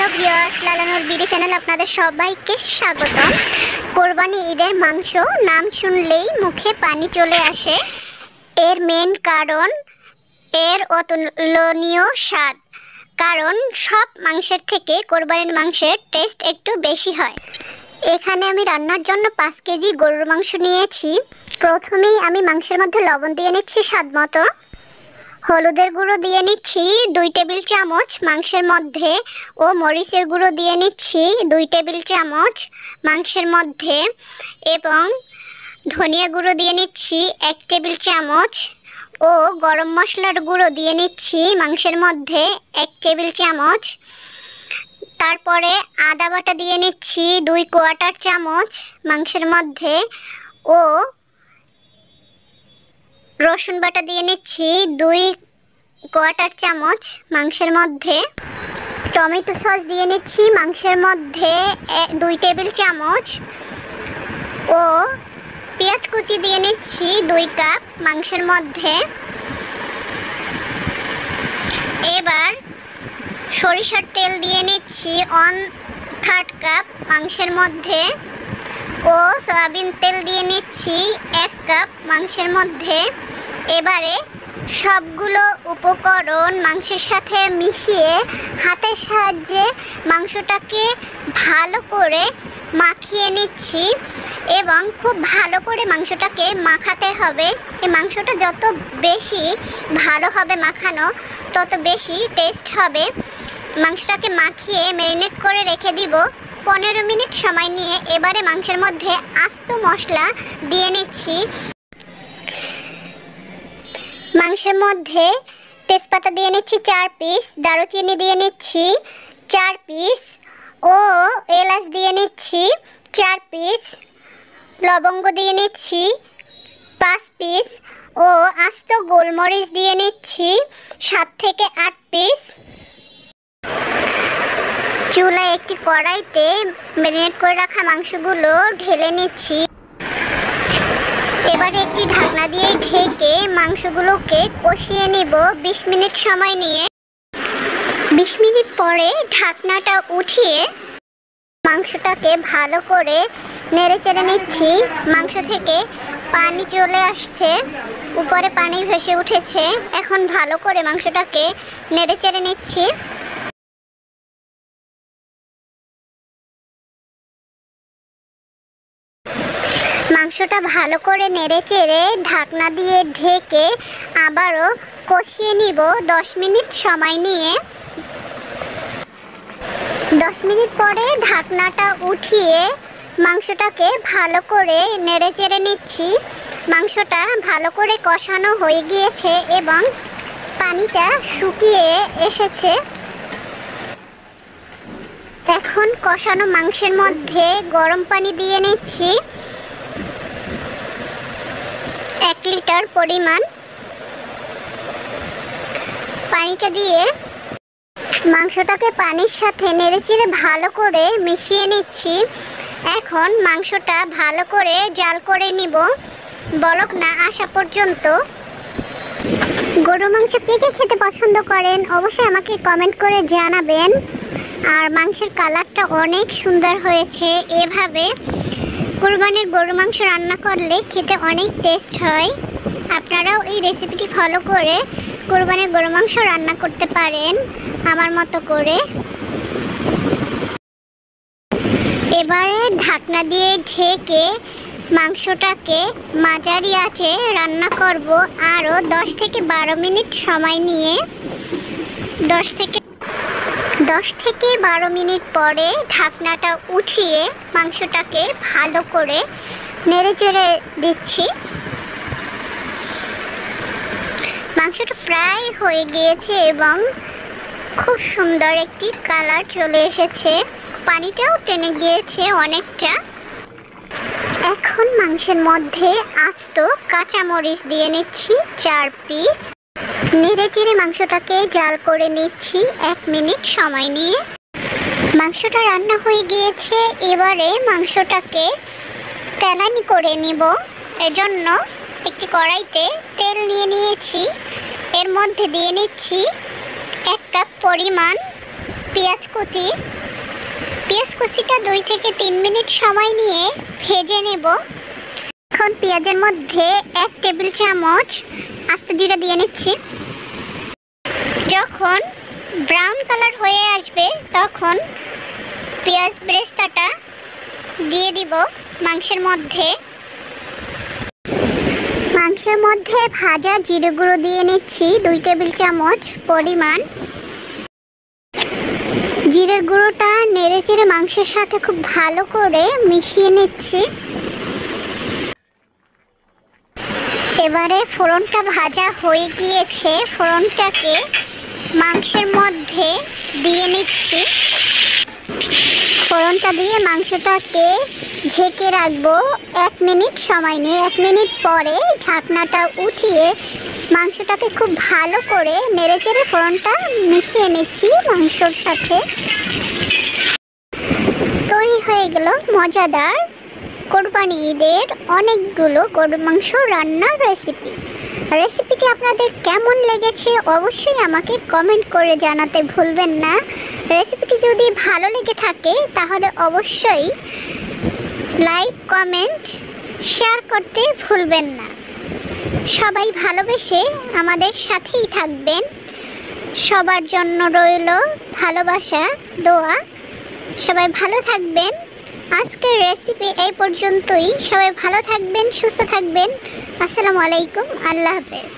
Hello viewers, লালানুর BD channel আপনাদের সবাইকে স্বাগতম। কোরবানি ঈদের মাংস নাম শুনলেই মুখে পানি চলে আসে। এর মেন কারণ এর অতুলনীয় স্বাদ। কারণ সব মাংসের থেকে কোরবানির মাংসের টেস্ট একটু বেশি হয়। এখানে আমি রান্নার জন্য 5 কেজি গরুর মাংস নিয়েছি। প্রথমেই আমি মাংসের মধ্যে লবণ দিয়ে নিচ্ছি স্বাদ মতো। হলুদের গুঁড়ো দিয়ে নিচ্ছি 2 টেবিল চামচ মাংসের মধ্যে ও মরিচের গুঁড়ো দিয়ে নিচ্ছি 2 টেবিল চামচ মাংসের মধ্যে এবং ধনিয়া গুঁড়ো দিয়ে নিচ্ছি 1 টেবিল চামচ ও গরম মশলার গুঁড়ো দিয়ে নিচ্ছি মাংসের মধ্যে 1 টেবিল চামচ। তারপরে আদা বাটা দিয়ে নিচ্ছি 2/4 চামচ মাংসের মধ্যে ও রসুন বাটা দিয়ে নিচ্ছি 2/4 চামচ মাংসের মধ্যে। টমেটো সস দিয়ে নিচ্ছি মাংসের মধ্যে 2 টেবিল চামচ ও পেঁয়াজ কুচি দিয়ে নিচ্ছি 2 কাপ মাংসের মধ্যে। এবার সরিষার তেল দিয়ে নিচ্ছি 1/3 কাপ মাংসের মধ্যে ও সয়াবিন তেল দিয়ে নিচ্ছি 1 কাপ মাংসের মধ্যে। এবারে সবগুলো উপকরণ মাংসের সাথে মিশিয়ে হাতের সাহায্যে মাংসটাকে ভালো করে মাখিয়ে নিচ্ছি এবং খুব ভালো করে মাংসটাকে মাখাতে হবে। এই মাংসটা যত বেশি ভালো হবে মাখানো তত বেশি টেস্ট হবে। মাংসটাকে মাখিয়ে ম্যারিনেট করে রেখে দিব 15 মিনিট সময় নিয়ে। এবারে মাংসের মধ্যে আস্ত মশলা দিয়ে নিচ্ছি। মাংসের মধ্যে তেজপাতা দিয়ে নিচ্ছি 4 পিস, দারুচিনি দিয়ে নিচ্ছি 4 পিস ও এলাচ দিয়ে নিচ্ছি 4 পিস, লবঙ্গ দিয়ে নিচ্ছি 5 পিস ও আস্ত গোলমরিচ দিয়ে নিচ্ছি 7 থেকে 8 পিস। চুলায় একটি কড়াইতে ম্যারিনেট করে রাখা মাংসগুলো ঢেলে নিচ্ছি। এবারে একটি ঢাকনা দিয়ে ঢেকে মাংসগুলোকে কষিয়ে নিব 20 মিনিট সময় নিয়ে। 20 মিনিট পরে ঢাকনাটা উঠিয়ে মাংসটাকে ভালো করে নেড়েচেড়ে নিচ্ছি। মাংস থেকে পানি চলে আসছে, উপরে পানি ভেসে উঠেছে। এখন ভালো করে মাংসটাকে নেড়েচেড়ে নিচ্ছি। মাংসটা ভালো করে নেড়েচেড়ে ঢাকনা দিয়ে ঢেকে আবারও কষিয়ে নিব 10 মিনিট সময় নিয়ে। 10 মিনিট পরে ঢাকনাটা উঠিয়ে মাংসটাকে ভালো করে নেড়েচেড়ে নিচ্ছি। মাংসটা ভালো করে কষানো হয়ে গিয়েছে এবং পানিটা শুকিয়ে এসেছে। এখন কষানো মাংসের মধ্যে গরম পানি দিয়ে নিচ্ছি 1 লিটার পরিমাণ। পানিটা দিয়ে মাংসটাকে পানির সাথে নেড়েচেড়ে ভালো করে মিশিয়ে নিচ্ছি। এখন মাংসটা ভালো করে জাল করে নিব বলক না আসা পর্যন্ত। গরুর মাংস কে কে খেতে পছন্দ করেন অবশ্যই আমাকে কমেন্ট করে জানাবেন। আর মাংসের কালারটা অনেক সুন্দর হয়েছে। এভাবে কোরবানির গরুর মাংস রান্না করলে খেতে অনেক টেস্ট হয়। আপনারাও এই রেসিপিটি ফলো করে কোরবানির গরুর মাংস রান্না করতে পারেন আমার মতো করে। এবারে ঢাকনা দিয়ে ঢেকে মাংসটাকে মাঝারি আঁচে রান্না করব আরও 10 থেকে 12 মিনিট সময় নিয়ে। 10 থেকে 12 মিনিট পরে ঢাকনাটা উঠিয়ে মাংসটাকে ভালো করে নেড়েচেড়ে দিচ্ছি। মাংসটা প্রায় হয়ে গিয়েছে এবং খুব সুন্দর একটি কালার চলে এসেছে। পানিটাও টেনে গিয়েছে অনেকটা। এখন মাংসের মধ্যে আস্ত কাঁচামরিচ দিয়ে নিচ্ছি 4 পিস। নেড়েচেড়ে মাংসটাকে জাল করে নিচ্ছি 1 মিনিট সময় নিয়ে। মাংসটা রান্না হয়ে গিয়েছে। এবারে মাংসটাকে তেলানি করে নিব। এজন্য একটি কড়াইতে তেল নিয়ে নিয়েছি। এর মধ্যে দিয়ে নিচ্ছি 1 কাপ পরিমাণ পেঁয়াজ কুচিটা 2 থেকে 3 মিনিট সময় নিয়ে ভেজে নেব। এখন পেঁয়াজের মধ্যে 1 টেবিল চামচ আস্ত জিরা দিয়ে নিচ্ছি। যখন ব্রাউন কালার হয়ে আসবে তখন পেঁয়াজ বেরেস্তাটা দিয়ে দিব মাংসের মধ্যে। মাংসের মধ্যে ভাজা জিরে গুঁড়ো দিয়ে নিচ্ছি 2 টেবিল চামচ পরিমাণ। জিরের গুঁড়োটা নেড়েচেড়ে মাংসের সাথে খুব ভালো করে মিশিয়ে নিচ্ছি। এবারে ফোড়নটা ভাজা হয়ে গিয়েছে, ফোড়নটাকে মাংসের মধ্যে দিয়ে নিচ্ছি। ফোড়নটা দিয়ে মাংসটাকে ঢেকে রাখবো 1 মিনিট সময় নিয়ে। 1 মিনিট পরে ঢাকনাটা উঠিয়ে মাংসটাকে খুব ভালো করে নেড়েচেড়ে ফোড়নটা মিশিয়ে নিচ্ছি মাংসর সাথে। তৈরি হয়ে গেল মজাদার কোরবানি ঈদের অনেকগুলো গরুর মাংস রান্নার রেসিপিটি আপনাদের কেমন লেগেছে অবশ্যই আমাকে কমেন্ট করে জানাতে ভুলবেন না। রেসিপিটি যদি ভালো লেগে থাকে তাহলে অবশ্যই লাইক, কমেন্ট, শেয়ার করতে ভুলবেন না। সবাই ভালোবেসে আমাদের সাথেই থাকবেন। সবার জন্য রইল ভালোবাসা, দোয়া। সবাই ভালো থাকবেন। আজকের রেসিপি এই পর্যন্তই। সবাই ভালো থাকবেন, সুস্থ থাকবেন। আসসালামু আলাইকুম, আল্লাহ হাফেজ।